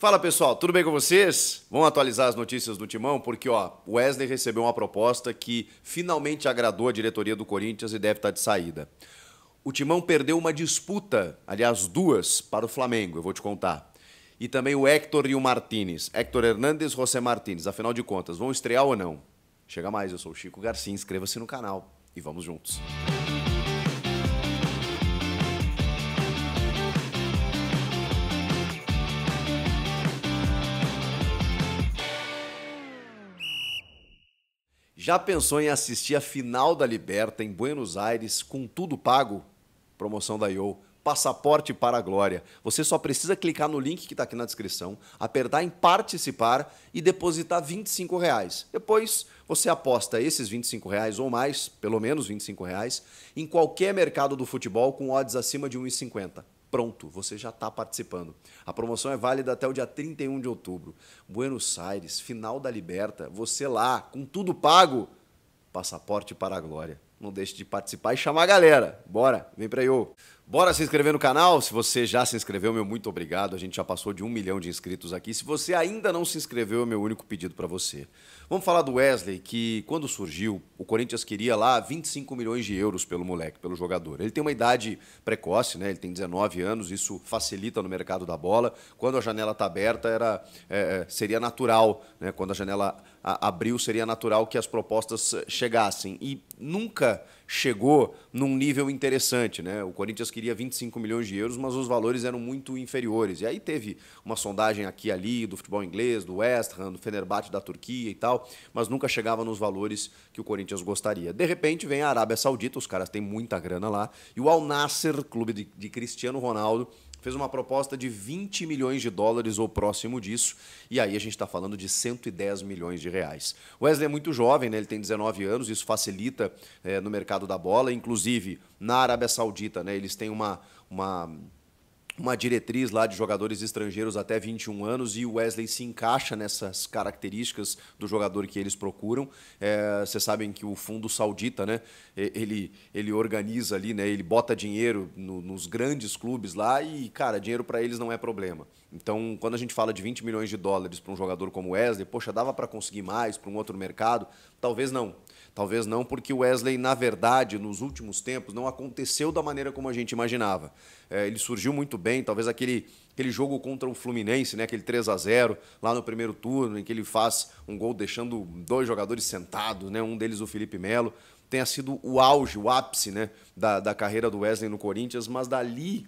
Fala pessoal, tudo bem com vocês? Vamos atualizar as notícias do Timão, porque o Wesley recebeu uma proposta que finalmente agradou a diretoria do Corinthians e deve estar de saída. O Timão perdeu uma disputa, aliás duas, para o Flamengo, eu vou te contar. E também o Héctor e o Martínez. Héctor Hernández e José Martínez, afinal de contas, vão estrear ou não? Chega mais, eu sou o Chico Garcia, inscreva-se no canal e vamos juntos. Já pensou em assistir a final da Liberta em Buenos Aires com tudo pago? Promoção da IO, passaporte para a glória. Você só precisa clicar no link que está aqui na descrição, apertar em participar e depositar R$ 25. Depois você aposta esses R$ 25 ou mais, pelo menos R$ 25, em qualquer mercado do futebol com odds acima de 1,50. Pronto, você já está participando. A promoção é válida até o dia 31 de outubro. Buenos Aires, final da Liberta, você lá, com tudo pago, passaporte para a glória. Não deixe de participar e chamar a galera. Bora, vem pra eu. Bora se inscrever no canal? Se você já se inscreveu, meu muito obrigado. A gente já passou de 1 milhão de inscritos aqui. Se você ainda não se inscreveu, é meu único pedido para você. Vamos falar do Wesley, que quando surgiu, o Corinthians queria lá 25 milhões de euros pelo moleque, pelo jogador. Ele tem uma idade precoce, né? Ele tem 19 anos, isso facilita no mercado da bola. Quando a janela está aberta, seria natural, né? Quando a janela abriu, seria natural que as propostas chegassem. E nunca chegou num nível interessante, né? O Corinthians queria 25 milhões de euros, mas os valores eram muito inferiores. E aí teve uma sondagem aqui e ali do futebol inglês, do West Ham, do Fenerbahçe da Turquia e tal, mas nunca chegava nos valores que o Corinthians gostaria. De repente vem a Arábia Saudita, os caras têm muita grana lá, e o Al Nassr, clube de Cristiano Ronaldo, fez uma proposta de 20 milhões de dólares ou próximo disso, e aí a gente está falando de 110 milhões de reais. O Wesley é muito jovem, né? Ele tem 19 anos, isso facilita no mercado da bola, inclusive na Arábia Saudita, né? Eles têm uma diretriz lá de jogadores estrangeiros até 21 anos e o Wesley se encaixa nessas características do jogador que eles procuram. Vocês sabem que o fundo saudita, né, ele organiza ali, né, ele bota dinheiro nos grandes clubes lá e, cara, dinheiro para eles não é problema. Então, quando a gente fala de 20 milhões de dólares para um jogador como o Wesley, poxa, dava para conseguir mais para um outro mercado? Talvez não. Talvez não, porque o Wesley, na verdade, nos últimos tempos, não aconteceu da maneira como a gente imaginava. Ele surgiu muito bem, talvez aquele jogo contra o Fluminense, né, aquele 3-0, lá no primeiro turno, em que ele faz um gol deixando dois jogadores sentados, né, um deles o Felipe Melo, tenha sido o auge, o ápice, né, da carreira do Wesley no Corinthians, mas dali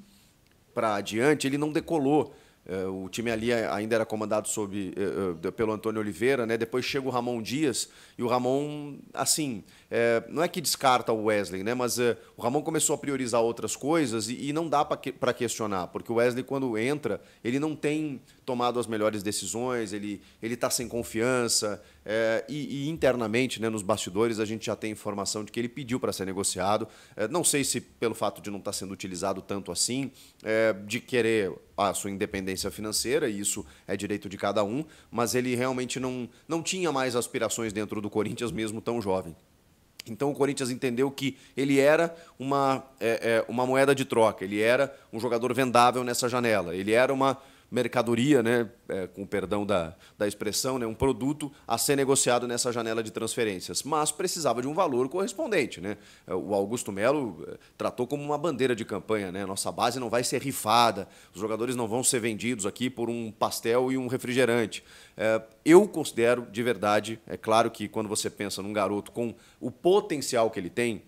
para adiante ele não decolou. O time ali ainda era comandado pelo Antônio Oliveira, né? Depois chega o Ramon Dias e o Ramon, assim, não é que descarta o Wesley, né? Mas o Ramon começou a priorizar outras coisas e não dá para questionar, porque o Wesley, quando entra, ele não tem tomado as melhores decisões, ele está sem confiança e internamente, né, nos bastidores, a gente já tem informação de que ele pediu para ser negociado. Não sei se pelo fato de não estar sendo utilizado tanto assim, de querer a sua independência financeira, e isso é direito de cada um, mas ele realmente não tinha mais aspirações dentro do Corinthians, mesmo tão jovem. Então o Corinthians entendeu que ele era uma moeda de troca, ele era um jogador vendável nessa janela, ele era uma mercadoria, né, com o perdão da expressão, né, um produto a ser negociado nessa janela de transferências, mas precisava de um valor correspondente, né? O Augusto Melo tratou como uma bandeira de campanha, né? Nossa base não vai ser rifada, os jogadores não vão ser vendidos aqui por um pastel e um refrigerante. Eu considero, de verdade, é claro que quando você pensa num garoto com o potencial que ele tem,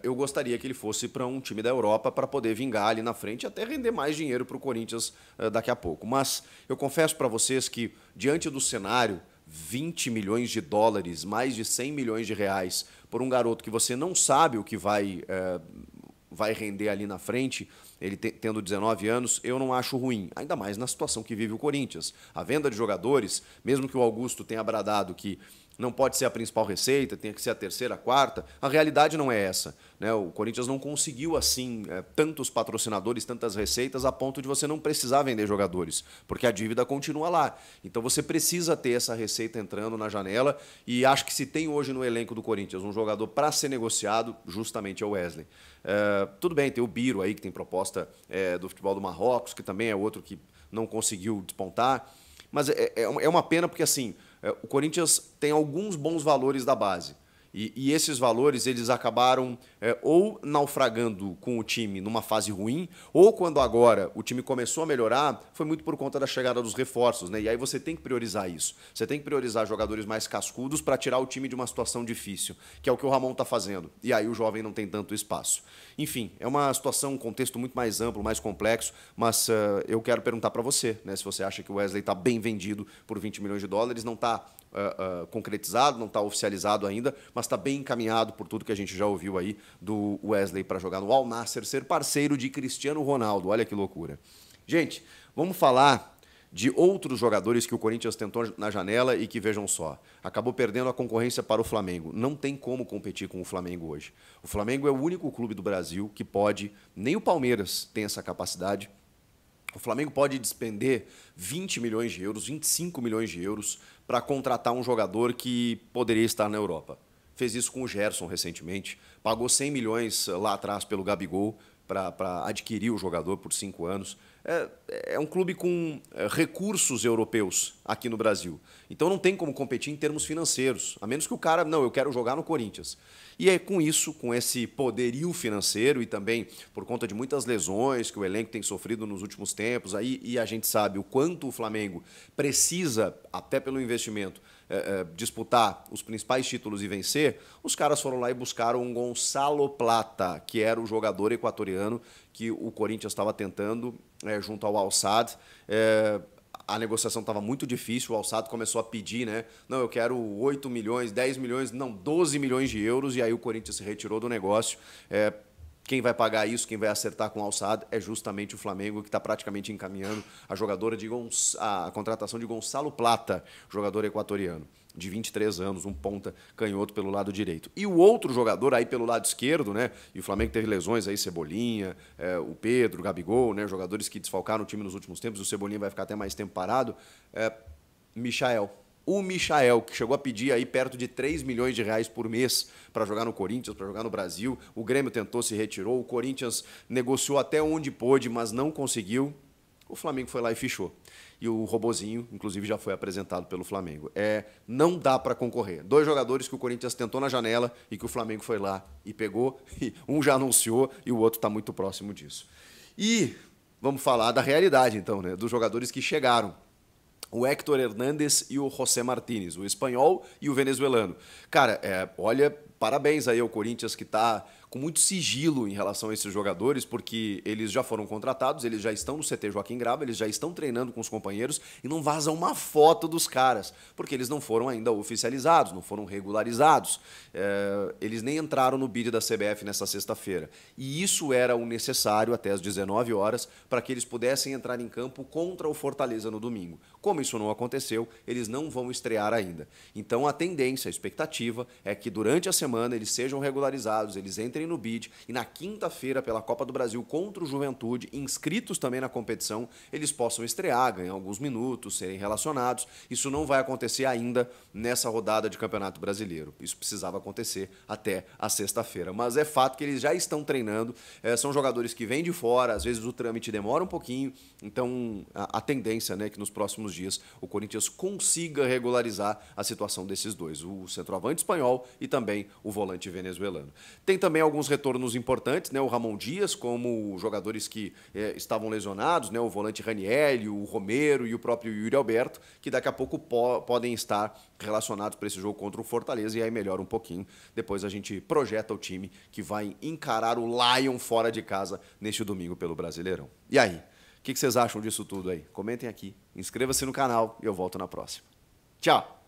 eu gostaria que ele fosse para um time da Europa para poder vingar ali na frente e até render mais dinheiro para o Corinthians daqui a pouco. Mas eu confesso para vocês que, diante do cenário, 20 milhões de dólares, mais de 100 milhões de reais, por um garoto que você não sabe o que vai render ali na frente, ele tendo 19 anos, eu não acho ruim, ainda mais na situação que vive o Corinthians. A venda de jogadores, mesmo que o Augusto tenha bradado que não pode ser a principal receita, tem que ser a terceira, a quarta, a realidade não é essa, né? O Corinthians não conseguiu, assim, tantos patrocinadores, tantas receitas, a ponto de você não precisar vender jogadores, porque a dívida continua lá. Então você precisa ter essa receita entrando na janela, e acho que se tem hoje no elenco do Corinthians um jogador para ser negociado, justamente é o Wesley. Tudo bem, tem o Biro aí, que tem proposta do futebol do Marrocos, que também é outro que não conseguiu despontar. Mas é uma pena porque assim, o Corinthians tem alguns bons valores da base. E esses valores eles acabaram ou naufragando com o time numa fase ruim, ou quando agora o time começou a melhorar, foi muito por conta da chegada dos reforços, né? E aí você tem que priorizar isso. Você tem que priorizar jogadores mais cascudos para tirar o time de uma situação difícil, que é o que o Ramon está fazendo. E aí o jovem não tem tanto espaço. Enfim, é uma situação, um contexto muito mais amplo, mais complexo, mas eu quero perguntar para você, né, se você acha que o Wesley está bem vendido por 20 milhões de dólares, não está concretizado, não está oficializado ainda, mas está bem encaminhado por tudo que a gente já ouviu aí do Wesley para jogar no Al Nassr, ser parceiro de Cristiano Ronaldo. Olha que loucura. Gente, vamos falar de outros jogadores que o Corinthians tentou na janela e que, vejam só, acabou perdendo a concorrência para o Flamengo. Não tem como competir com o Flamengo hoje. O Flamengo é o único clube do Brasil que pode, nem o Palmeiras tem essa capacidade. O Flamengo pode despender 20 milhões de euros, 25 milhões de euros para contratar um jogador que poderia estar na Europa. Fez isso com o Gerson recentemente, pagou 100 milhões lá atrás pelo Gabigol para adquirir o jogador por 5 anos. É um clube com recursos europeus aqui no Brasil. Então não tem como competir em termos financeiros, a menos que o cara, não, eu quero jogar no Corinthians. E é com isso, com esse poderio financeiro e também por conta de muitas lesões que o elenco tem sofrido nos últimos tempos, aí, e a gente sabe o quanto o Flamengo precisa, até pelo investimento, disputar os principais títulos e vencer, os caras foram lá e buscaram um Gonçalo Plata, que era o jogador equatoriano que o Corinthians estava tentando junto ao Al Sadd. A negociação estava muito difícil, o Al Sadd começou a pedir, né? Não, eu quero 8 milhões, 10 milhões, não, 12 milhões de euros, e aí o Corinthians se retirou do negócio. Quem vai pagar isso, quem vai acertar com o Al Sadd é justamente o Flamengo, que está praticamente encaminhando a contratação de Gonçalo Plata, jogador equatoriano, de 23 anos, um ponta canhoto pelo lado direito. E o outro jogador aí pelo lado esquerdo, né? E o Flamengo teve lesões aí, Cebolinha, o Pedro, o Gabigol, né? Jogadores que desfalcaram o time nos últimos tempos, o Cebolinha vai ficar até mais tempo parado. Michael. O Michael, que chegou a pedir aí perto de 3 milhões de reais por mês para jogar no Corinthians, para jogar no Brasil. O Grêmio tentou, se retirou. O Corinthians negociou até onde pôde, mas não conseguiu. O Flamengo foi lá e fichou. E o robozinho, inclusive, já foi apresentado pelo Flamengo. Não dá para concorrer. 2 jogadores que o Corinthians tentou na janela e que o Flamengo foi lá e pegou. E um já anunciou e o outro está muito próximo disso. E vamos falar da realidade, então, né? Dos jogadores que chegaram. O Héctor Hernández e o José Martínez, o espanhol e o venezuelano. Cara, olha, parabéns aí ao Corinthians, que está com muito sigilo em relação a esses jogadores, porque eles já foram contratados, eles já estão no CT Joaquim Grava, eles já estão treinando com os companheiros e não vazam uma foto dos caras, porque eles não foram ainda oficializados, não foram regularizados. Eles nem entraram no bid da CBF nessa sexta-feira. E isso era o necessário até às 19 horas para que eles pudessem entrar em campo contra o Fortaleza no domingo. Como isso não aconteceu, eles não vão estrear ainda. Então a tendência, a expectativa é que durante a semana eles sejam regularizados, eles entrem no bid e na quinta-feira pela Copa do Brasil contra o Juventude, inscritos também na competição, eles possam estrear, ganhar alguns minutos, serem relacionados. Isso não vai acontecer ainda nessa rodada de Campeonato Brasileiro. Isso precisava acontecer até a sexta-feira. Mas é fato que eles já estão treinando, são jogadores que vêm de fora, às vezes o trâmite demora um pouquinho, então a tendência, né, é que nos próximos dias o Corinthians consiga regularizar a situação desses dois, o centroavante espanhol e também o volante venezuelano. Tem também alguns retornos importantes, né? O Ramon Dias, como jogadores que estavam lesionados, né? O volante Ranieri, o Romero e o próprio Yuri Alberto, que daqui a pouco podem estar relacionados para esse jogo contra o Fortaleza, e aí melhora um pouquinho. Depois a gente projeta o time que vai encarar o Lion fora de casa neste domingo pelo Brasileirão. E aí? O que vocês acham disso tudo aí? Comentem aqui, inscreva-se no canal e eu volto na próxima. Tchau!